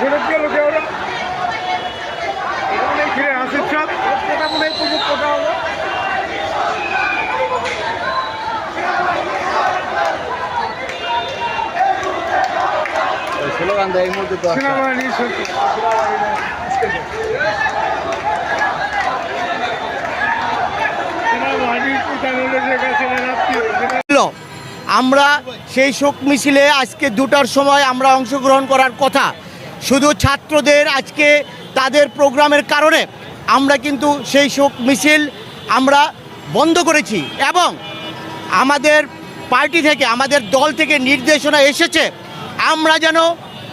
জনপ্রিয় লোকে ওরা অনেক ঘিরে হাসির চাপ কোটা মনে হয় প্রচুর কোটা হলো স্লোগান দেয় এই মুহূর্তে সেনাবাহিনী আমরা সেই শোক মিছিলে আজকে 2টার সময় আমরা অংশগ্রহণ করার কথা, শুধু ছাত্রদের আজকে তাদের প্রোগ্রামের কারণে আমরা কিন্তু সেই শোক মিছিল আমরা বন্ধ করেছি এবং আমাদের পার্টি থেকে আমাদের দল থেকে নির্দেশনা এসেছে আমরা যেন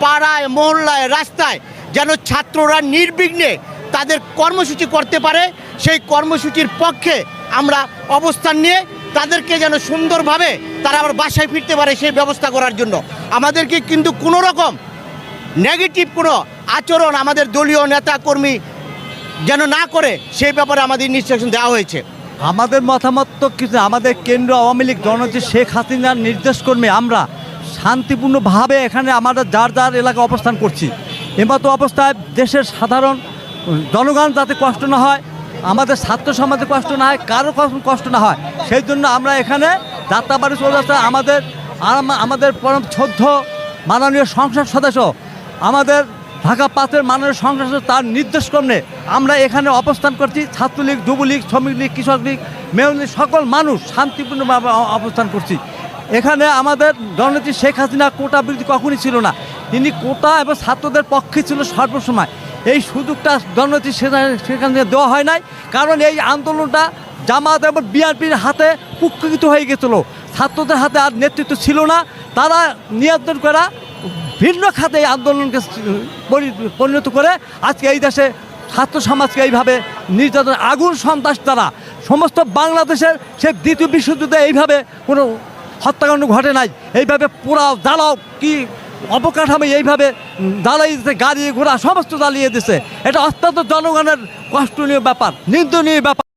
পাড়ায় মহল্লায় রাস্তায় যেন ছাত্ররা নির্বিঘ্নে তাদের কর্মসূচি করতে পারে সেই কর্মসূচির পক্ষে আমরা অবস্থান নিয়ে তাদেরকে যেন সুন্দরভাবে তারা আবার বাসায় ফিরতে পারে সেই ব্যবস্থা করার জন্য আমাদেরকে কিন্তু কোনো রকম নেগেটিভ কোনো আচরণ আমাদের দলীয় নেতা কর্মী যেন না করে সেই ব্যাপারে আমাদের ইনস্ট্রাকশন দেওয়া হয়েছে। আমাদের মতামত তো কিছু, আমাদের কেন্দ্র আওয়ামী লীগ জননেত্রী শেখ হাসিনার নির্দেশক্রমে আমরা শান্তিপূর্ণভাবে এখানে আমাদের যার যার এলাকায় অবস্থান করছি। এমতো অবস্থায় দেশের সাধারণ জনগণ যাতে কষ্ট না হয়, আমাদের ছাত্র সমাজের কষ্ট না হয়, কারো কষ্ট না হয়, সেই জন্য আমরা এখানে যাত্রাবাড়ি চলে আসতে আমাদের পরম শ্রদ্ধ মাননীয় সংসদ সদস্য আমাদের ঢাকা 5-এর মাননীয় সংসদ সদস্য তার নির্দেশক্রমে আমরা এখানে অবস্থান করছি। ছাত্রলীগ, যুবলীগ, শ্রমিক লীগ, কৃষক লীগ, মেয়র লীগ সকল মানুষ শান্তিপূর্ণভাবে অবস্থান করছি। এখানে আমাদের জননেত্রী শেখ হাসিনা কোটা বিরোধী কখনই ছিল না, তিনি কোটা এবং ছাত্রদের পক্ষে ছিল সর্বসময়। এই সুযোগটা জননেত্রী শেখ হাসিনা দেওয়া হয় নাই, কারণ এই আন্দোলনটা জামাত এবং বিএনপির হাতে কুক্ষিত হয়ে গেছিল, ছাত্রদের হাতে আর নেতৃত্ব ছিল না, তারা নিয়ন্ত্রণ করা ভিন্ন খাতে এই আন্দোলনকে পরিণত করে আজকে এই দেশে ছাত্র সমাজকে এইভাবে নির্যাতন আগুন সন্ত্রাস দ্বারা সমস্ত বাংলাদেশের সে দ্বিতীয় বিশ্বযুদ্ধে এইভাবে কোনো হত্যাকাণ্ড ঘটে নাই, এইভাবে পোড়াও জ্বালাও কি অবকাঠামো এইভাবে জ্বালিয়ে দিচ্ছে, গাড়ি ঘোড়া সমস্ত জ্বালিয়ে দিচ্ছে। এটা অত্যন্ত জনগণের কষ্টনীয় ব্যাপার, নিন্দনীয় ব্যাপার।